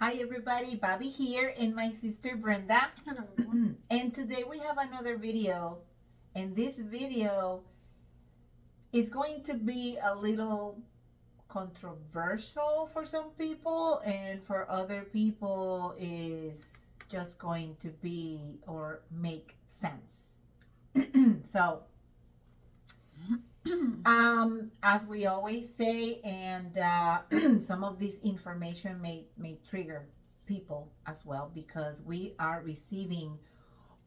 Hi everybody, Bobby here and my sister Brenda. Hello, everyone. And today we have another video. And this video is going to be a little controversial for some people, and for other people is just going to be or make sense. So as we always say, and some of this information may trigger people as well, because we are receiving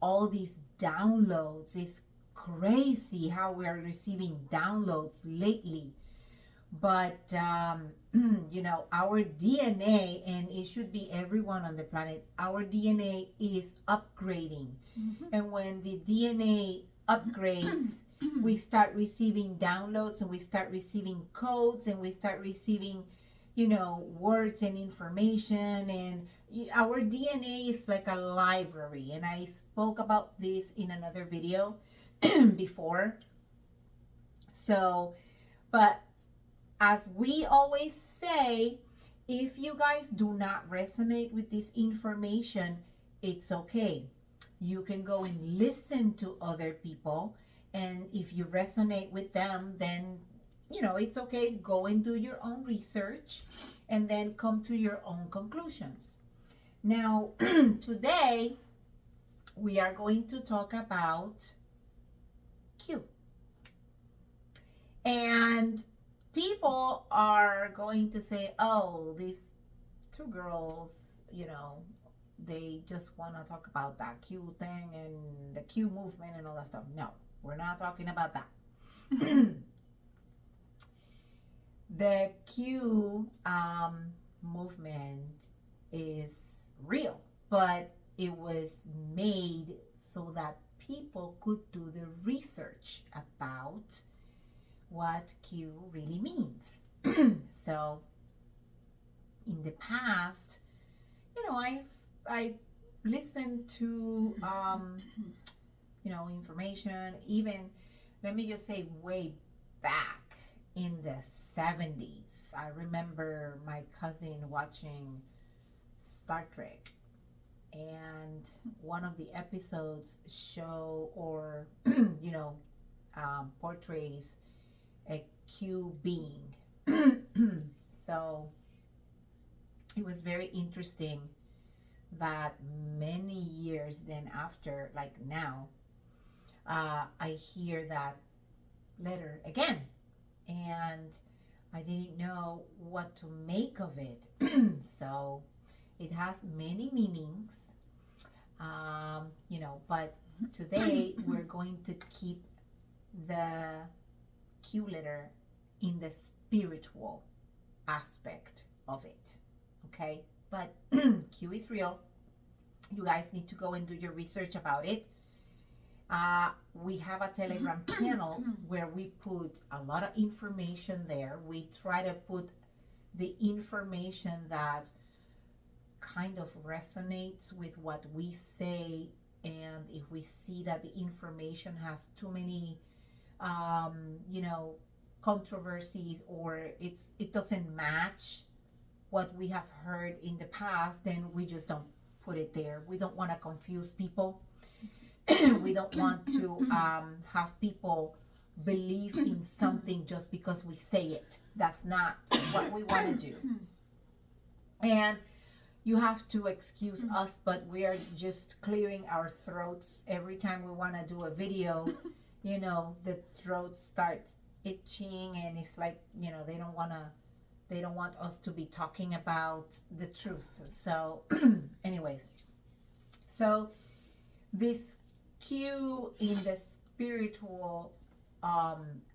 all these downloads. It's crazy how we are receiving downloads lately. But our DNA, and it should be everyone on the planet, our DNA is upgrading. And when the DNA upgrades, we start receiving downloads, and we start receiving codes, and we start receiving words and information. And our DNA is like a library, and I spoke about this in another video before. So, but as we always say, if you guys do not resonate with this information, it's okay. You can go and listen to other people, and if you resonate with them, then it's okay. Go and do your own research and then come to your own conclusions. Now, today we are going to talk about Q. And people are going to say, oh, these two girls, they just want to talk about that Q thing and the Q movement and all that stuff. No, we're not talking about that. The Q movement is real, but it was made so that people could do the research about what Q really means. So in the past, I've listened to information, even, let me just say, way back in the 70s. I remember my cousin watching Star Trek, and one of the episodes show or portrays a Q being. So it was very interesting that many years then after, like now, I hear that letter again, and I didn't know what to make of it. So it has many meanings, but today we're going to keep the Q letter in the spiritual aspect of it. Okay? But Q is real. You guys need to go and do your research about it. We have a Telegram channel where we put a lot of information there. We try to put the information that kind of resonates with what we say, and if we see that the information has too many controversies, or it doesn't match what we have heard in the past, then we just don't put it there. We don't want to confuse people. We don't want to have people believe in something just because we say it. That's not what we want to do. And you have to excuse us, but we are just clearing our throats every time we want to do a video. The throat starts itching, and it's like, they don't want us to be talking about the truth. So anyways, so this Q in the spiritual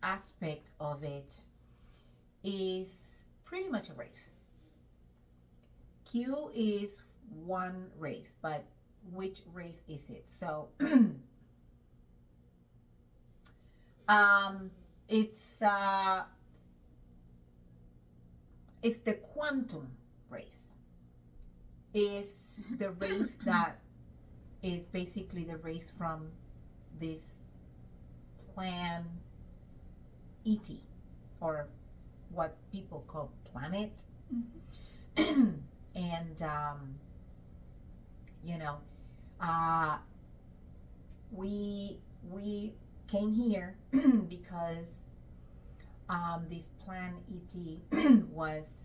aspect of it is pretty much a race. Q is one race, but which race is it? So it's the quantum race. Is the race that is basically the race from this plan ET, or what people call planet. And you know, uh, we came here because this plan ET was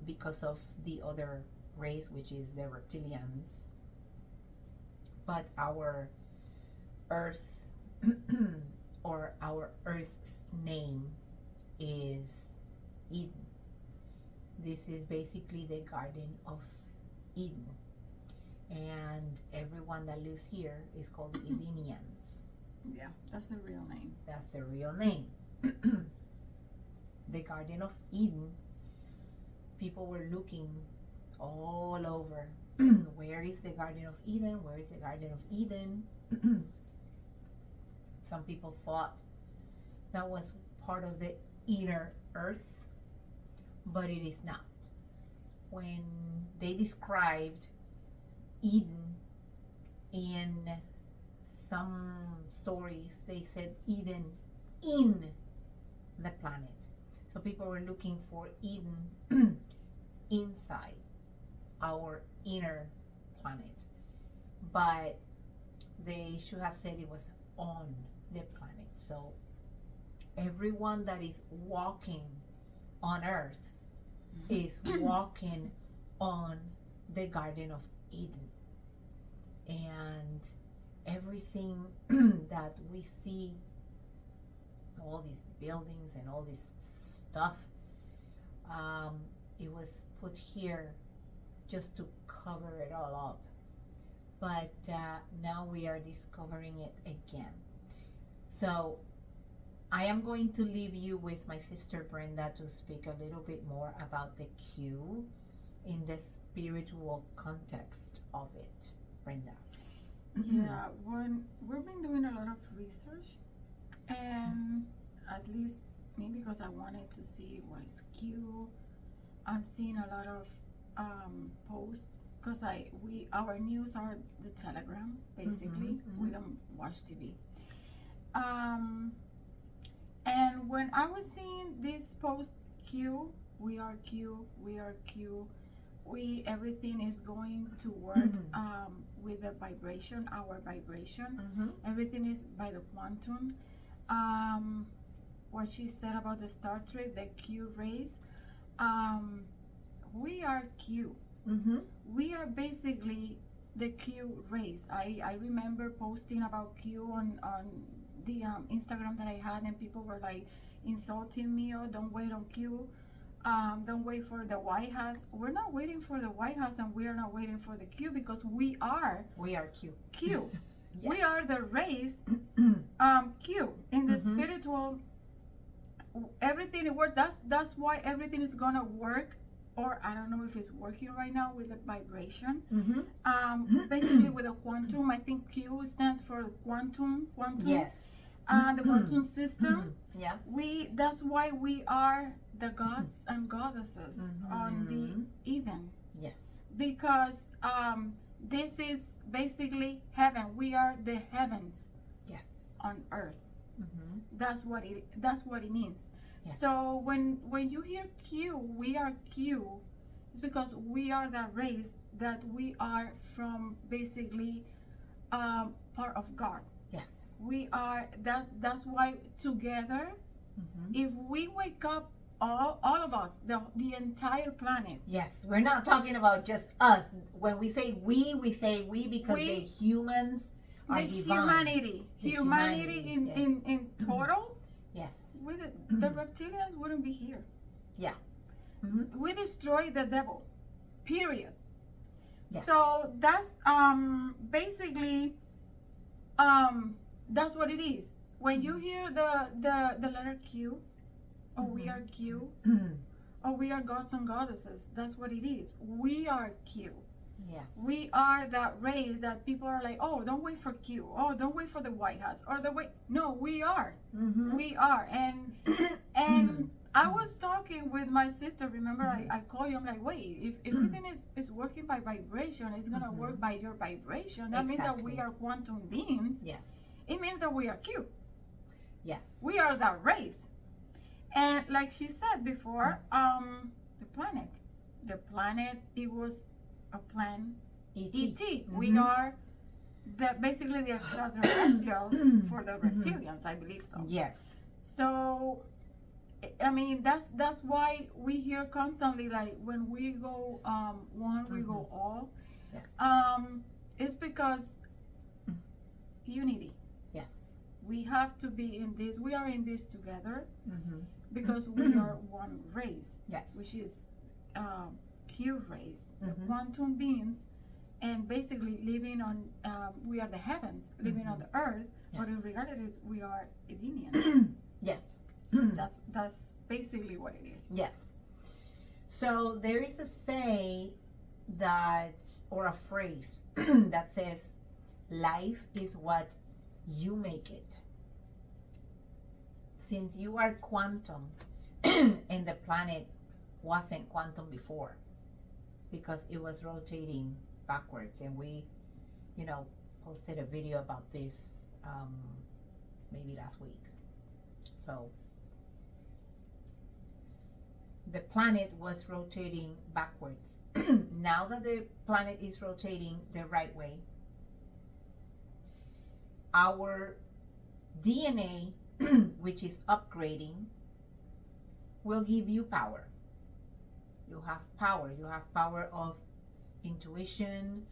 because of the other race, which is the reptilians. But our Earth or our Earth's name is Eden. This is basically the Garden of Eden. And everyone that lives here is called Edenians. Yeah, that's the real name. That's the real name. The Garden of Eden, people were looking all over. Where is the Garden of Eden? Where is the Garden of Eden? Some people thought that was part of the inner earth, but it is not. When they described Eden in some stories, they said Eden in the planet. So people were looking for Eden inside our inner planet, but they should have said it was on the planet. So everyone that is walking on earth is walking on the Garden of Eden. And everything that we see, all these buildings and all this stuff, it was put here just to cover it all up. But now we are discovering it again. So I am going to leave you with my sister Brenda to speak a little bit more about the Q in the spiritual context of it. Brenda. Yeah, when we've been doing a lot of research, and at least me, because I wanted to see what is Q. I'm seeing a lot of posts because our news are the Telegram basically. We don't watch TV. And when I was seeing this post, Q, we are Q, we are Q, everything is going to work with the vibration, our vibration. Everything is by the quantum. What she said about the Star Trek, the Q rays, we are Q. We are basically the Q rays. I remember posting about Q on the Instagram that I had, and people were like insulting me, oh, don't wait on Q, don't wait for the White House. We're not waiting for the White House, and we are not waiting for the Q, because we are Q. Q. Yes. We are the rays, Q in the spiritual. Everything it works. That's why everything is gonna work, or I don't know if it's working right now with the vibration. Basically with a quantum. I think Q stands for quantum. Yes. The quantum system. Yeah. That's why we are the gods and goddesses on the Eden. Yes. Because this is basically heaven. We are the heavens. Yes. On earth. That's what it means. Yes. So when you hear Q, we are Q, it's because we are that race that we are from basically part of God. Yes. We are that's why together, if we wake up, all of us, the entire planet. Yes, we're not talking about just us. When we say we say we because the humans are the divine. humanity in total. Yes. With the reptilians wouldn't be here. Yeah. We destroy the devil. Period. Yes. So that's basically that's what it is. When you hear the letter Q, or we are Q, or we are gods and goddesses, that's what it is. We are Q. Yes. We are that race that people are like, oh, don't wait for Q. Oh, don't wait for the White House. Or no, we are. We are. And I was talking with my sister. Remember, I called you. I'm like, wait, if everything is working by vibration, it's going to work by your vibration. That means that we are quantum beings. Yes. It means that we are Q. Yes. We are that race. And like she said before, the planet. the planet, it was a plan. E.T. ET. We are basically the extraterrestrial for the reptilians, I believe so. Yes. So, I mean, that's why we hear constantly, like, when we go one, we go all. Yes. It's because unity. Yes. We have to be in this. We are in this together Mm-hmm. because we are one race, Yes. which is Q race, the Mhm. quantum beings, and basically living on. We are the heavens, living on the earth, but in Yes. reality, we are Edenians. Yes. That's basically what it is. Yes. So there is a say that, or a phrase that says, life is what you make it. Since you are quantum and the planet wasn't quantum before because it was rotating backwards, and we, posted a video about this maybe last week. So the planet was rotating backwards. Now that the planet is rotating the right way, our DNA, which is upgrading, will give you power. You have power. You have power of intuition.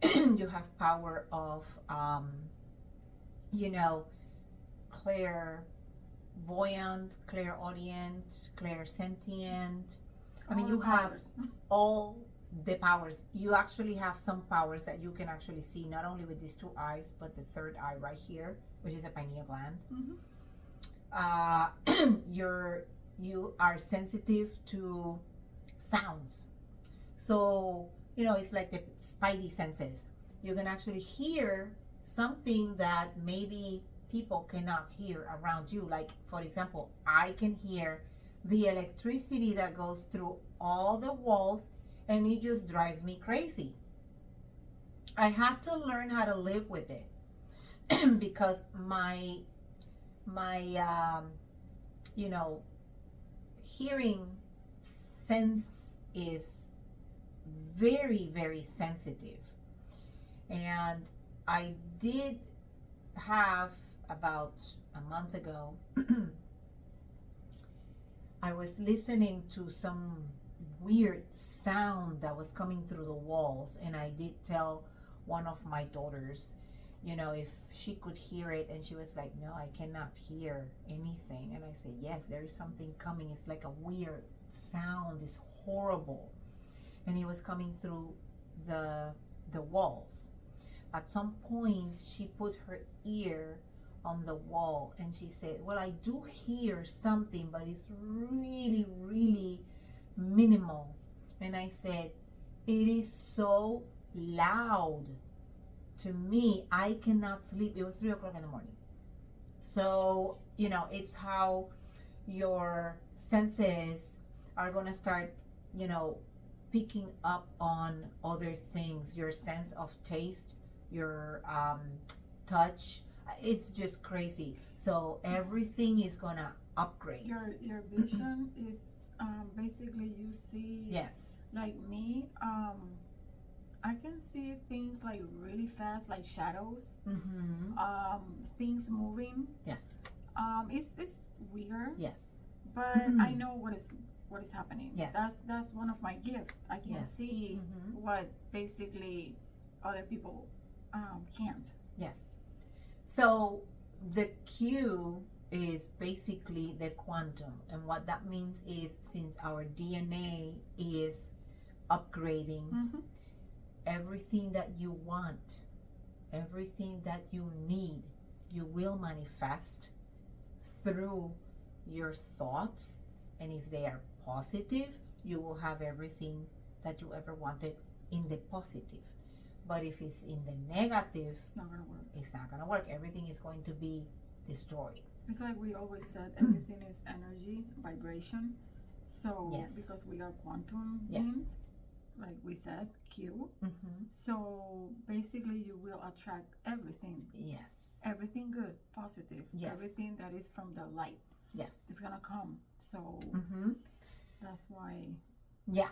You have power of, clairvoyant, clairaudient, clairsentient. I mean, All you the have powers. all the powers. You actually have some powers that you can actually see, not only with these two eyes, but the third eye right here, which is a pineal gland. Mhm. You are sensitive to sounds. So, it's like the spidey senses. You can actually hear something that maybe people cannot hear around you. Like, for example, I can hear the electricity that goes through all the walls, and it just drives me crazy. I had to learn how to live with it because my hearing sense is very, very sensitive. And I did have, about a month ago, I was listening to some weird sound that was coming through the walls, and I did tell one of my daughters, if she could hear it, and she was like, no, I cannot hear anything. And I said, yes, there is something coming. It's like a weird sound. It's horrible. And it was coming through the walls. At some point, she put her ear on the wall, and she said, well, I do hear something, but it's really, really minimal. And I said, it is so loud to me, I cannot sleep. It was 3:00 in the morning. So, it's how your senses are going to start, picking up on other things. Your sense of taste, your touch, it's just crazy. So everything is going to upgrade. Your vision is basically you see. Yes. Like me, I can see things like really fast, like shadows, Mm-hmm. things moving. Yes. It's weird, Yes. but I know what is happening. Yes. That's one of my gifts. I can Yes. see Mm-hmm. what basically other people can't. Yes. So the Q is basically the quantum, and what that means is, since our DNA is upgrading, Mm-hmm. everything that you want, everything that you need, you will manifest through your thoughts. And if they are positive, you will have everything that you ever wanted in the positive. But if it's in the negative, It's not gonna work. it's not going to work. Everything is going to be destroyed. It's like we always said, everything is energy, vibration. So Yes. because we are quantum Yes. beings, like we said, Q. Mm-hmm. So basically, you will attract everything, Yes. everything good, positive, Yes. everything that is from the light Yes. is gonna come. So Mm-hmm. that's why. Yeah.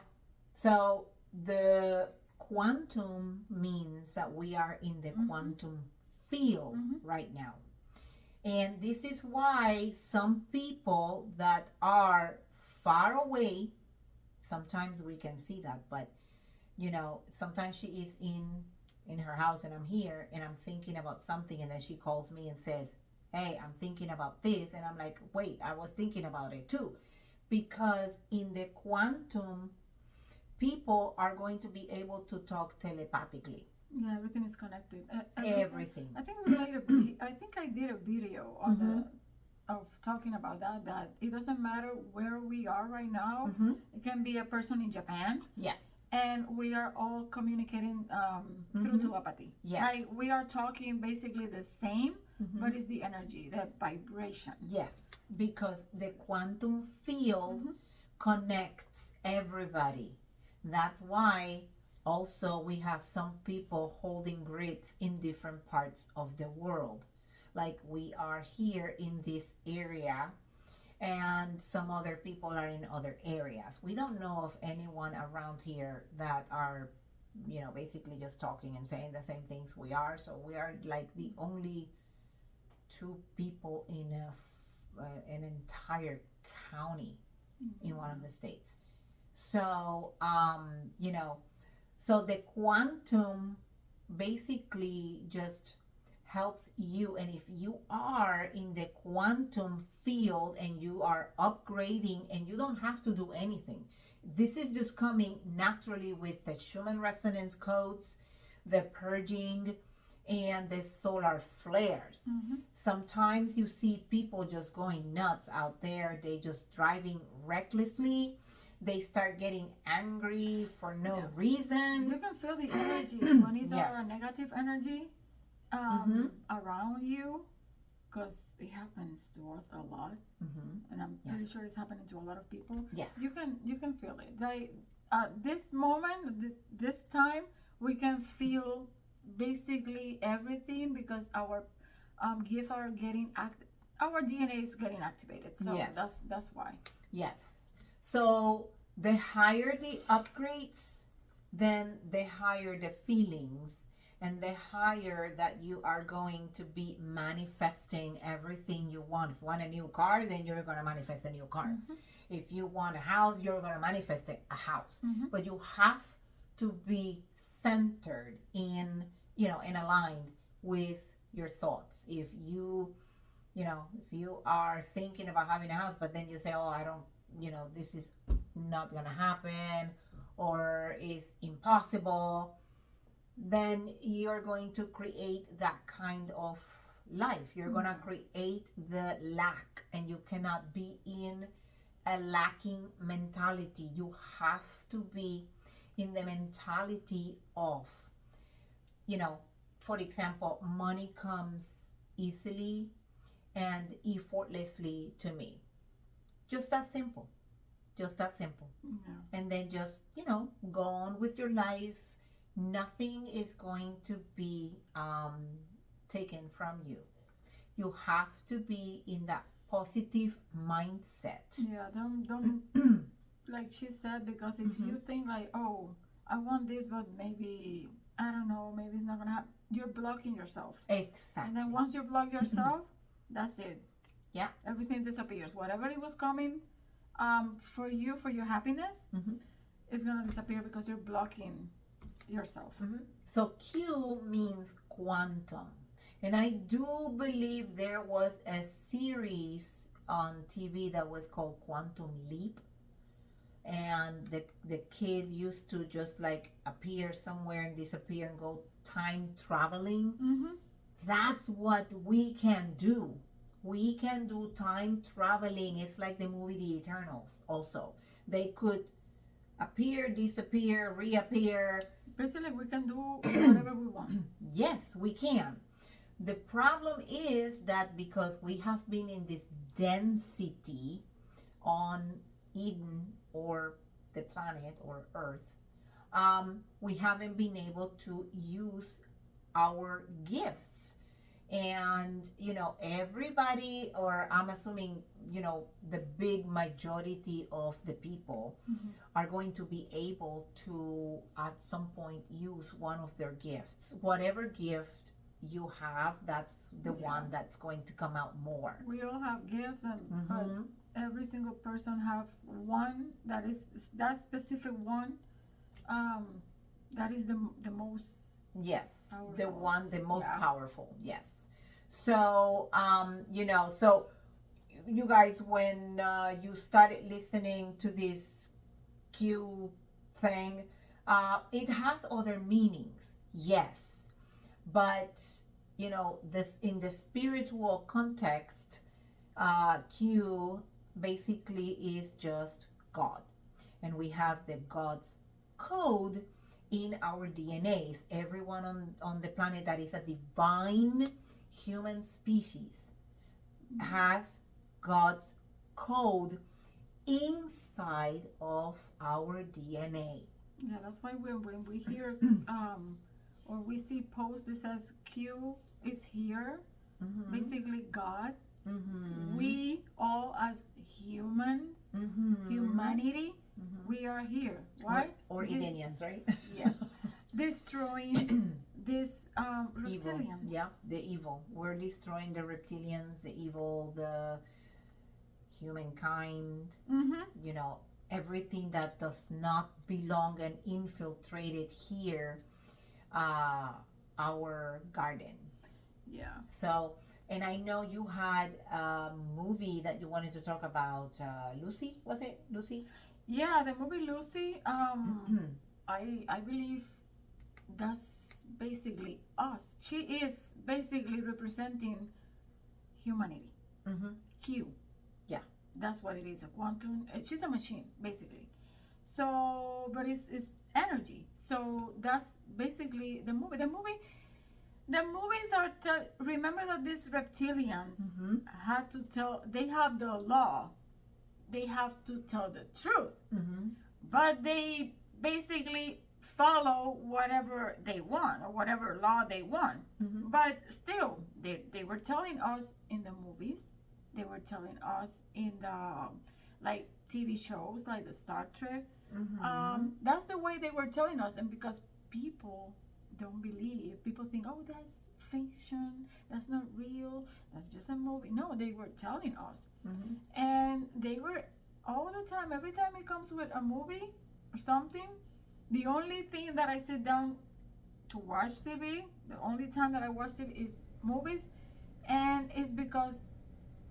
So the quantum means that we are in the quantum field right now. And this is why some people that are far away, sometimes we can see that, but sometimes she is in her house and I'm here and I'm thinking about something and then she calls me and says, "Hey, I'm thinking about this." And I'm like, "Wait, I was thinking about it too." Because in the quantum, people are going to be able to talk telepathically. Yeah, everything is connected. Everything. I think we made I think I did a video on of talking about that it doesn't matter where we are right now. It can be a person in Japan. Yes. And we are all communicating through telepathy. Yes. Like we are talking basically the same, but it's the energy, the vibration. Yes, because the quantum field connects everybody. That's why also we have some people holding grids in different parts of the world. Like we are here in this area and some other people are in other areas. We don't know of anyone around here that are, basically just talking and saying the same things we are. So we are like the only two people in an entire county in one of the states. So, so the quantum basically just helps you. And if you are in the quantum field and you are upgrading and you don't have to do anything, this is just coming naturally with the Schumann resonance codes, the purging, and the solar flares. Sometimes you see people just going nuts out there. They just driving recklessly. They start getting angry for no reason. You can feel the energy when it's a negative energy around you, because it happens to us a lot, and I'm pretty sure it's happening to a lot of people. Yes, you can feel it. Like this moment, this time, we can feel basically everything because our gifts are getting our DNA is getting activated. So that's why. Yes. So the higher the upgrades, then the higher the feelings, and the higher that you are going to be manifesting everything you want. If you want a new car, then you're going to manifest a new car. If you want a house, you're going to manifest a house. But you have to be centered in, and aligned with your thoughts. If you are thinking about having a house, but then you say, "Oh, I don't, this is not going to happen," or is impossible, then you're going to create that kind of life. You're going to create the lack, and you cannot be in a lacking mentality. You have to be in the mentality of, for example, money comes easily and effortlessly to me. Just that simple. Just that simple. And then just, go on with your life. Nothing is going to be taken from you. You have to be in that positive mindset. Yeah, don't like she said, because if you think like, "Oh, I want this, but maybe I don't know, maybe it's not gonna happen," you're blocking yourself. Exactly. And then once you block yourself, that's it. Yeah. Everything disappears. Whatever it was coming, for you, for your happiness, it's gonna disappear because you're blocking yourself. So Q means quantum. And I do believe there was a series on TV that was called Quantum Leap. And the kid used to just like appear somewhere and disappear and go time traveling. That's what we can do. We can do time traveling. It's like the movie The Eternals also. They could appear, disappear, reappear. Basically, we can do whatever we want. Yes, we can. The problem is that because we have been in this density on Eden or the planet or Earth, we haven't been able to use our gifts. And everybody, or I'm assuming, the big majority of the people are going to be able to at some point use one of their gifts. Whatever gift you have, that's the one that's going to come out more. We all have gifts, and but every single person have one that is that specific one. That is the most. Yes, powerful. the most powerful. Yes. So, so you guys, when you started listening to this Q thing, it has other meanings. Yes, but this in the spiritual context, Q basically is just God, and we have the God's code in our DNAs. Everyone on the planet that is a divine human species has God's code inside of our DNA. Yeah, that's why when we hear or we see posts that says Q is here, basically God. We all as humans, humanity, we are here. Why? Or Indians, right? Yes. Destroying this Evil. reptilians. Yeah, the evil. We're destroying the reptilians, the evil, the humankind, everything that does not belong and infiltrated here, our garden. Yeah. So, and I know you had a movie that you wanted to talk about, Lucy, was it? Lucy? Yeah, the movie Lucy, I believe that's basically us. She is basically representing humanity. Q. Yeah. That's what it is, a quantum. She's a machine, basically. So, but it's energy. So that's basically the movie. The movies are, remember that these reptilians had to tell, they have the law. They have to tell the truth. But they basically follow whatever they want or whatever law they want. But still, they were telling us in the movies, they were telling us in the like TV shows like the Star Trek. That's the way they were telling us, and because people don't believe, people think, oh, that's fiction, that's not real, that's just a movie. No, they were telling us, and they were all the time, every time it comes with a movie or something, the only thing that I sit down to watch TV, the only time that I watch TV is movies, and it's because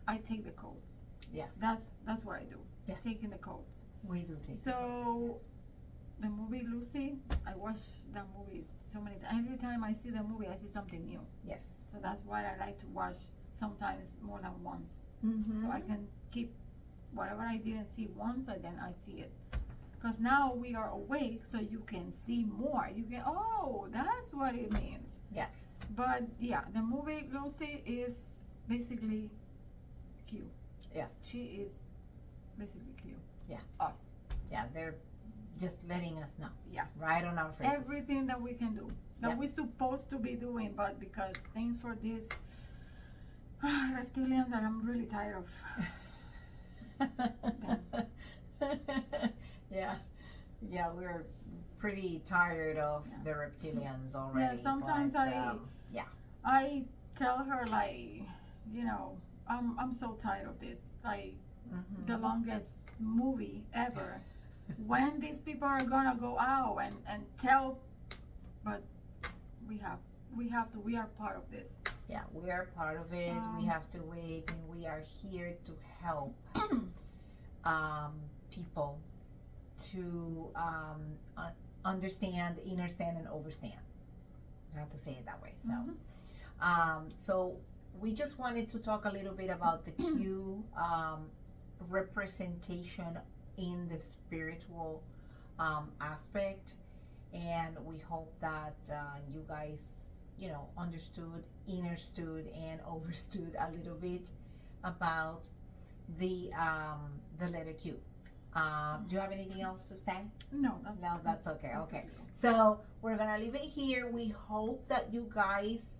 I take the codes. Yes. That's what I do. Yes. Taking the codes. We do take So the codes, the movie Lucy, I watch that movie so many times. Every time I see the movie, I see something new. yes. So that's why I like to watch sometimes more than once. Yes. So I can keep whatever I didn't see once, and then I see it. Because now we are awake, so you can see more. You can, oh, that's what it means. Yes. But yeah, the movie Lucy is basically Q. Yes. She is basically Q. Yeah. Us. Yeah, they're just letting us know. Yeah. Right on our faces. Everything that we can do, that we're supposed to be doing, but because things for this reptilians that I'm really tired of. Yeah, we're pretty tired of the reptilians already. Yeah, sometimes but, I tell her, like, I'm so tired of this. Like, the longest movie ever. When these people are gonna go out and tell, but we are part of this. Yeah, we are part of it. We have to wait, and we are here to help people to understand, understand, and overstand. I have to say it that way. So, so we just wanted to talk a little bit about the Q representation in the spiritual aspect, and we hope that you guys, understood, and overstood a little bit about the letter Q. Do you have anything else to say? No, that's okay. Okay, so we're gonna leave it here. We hope that you guys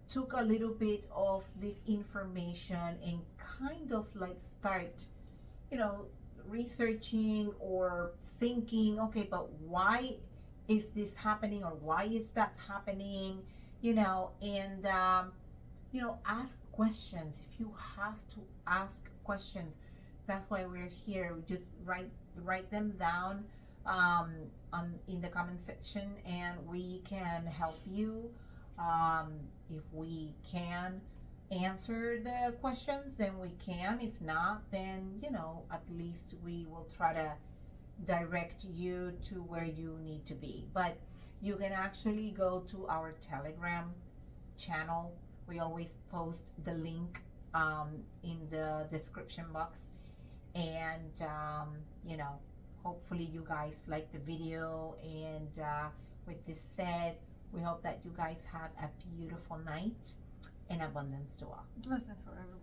took a little bit of this information and kind of like start, you know, researching or thinking, okay, but why is this happening, or why is that happening, you know, and you know, ask questions. If you have to ask questions, that's why we're here. We just write them down on in the comment section, and we can help you. If we can answer the questions, then we can. If not, then, you know, at least we will try to direct you to where you need to be. But you can actually go to our Telegram channel. We always post the link in the description box, and you know, hopefully you guys like the video, and with this said, we hope that you guys have a beautiful night and abundance to all. Blessed for everyone.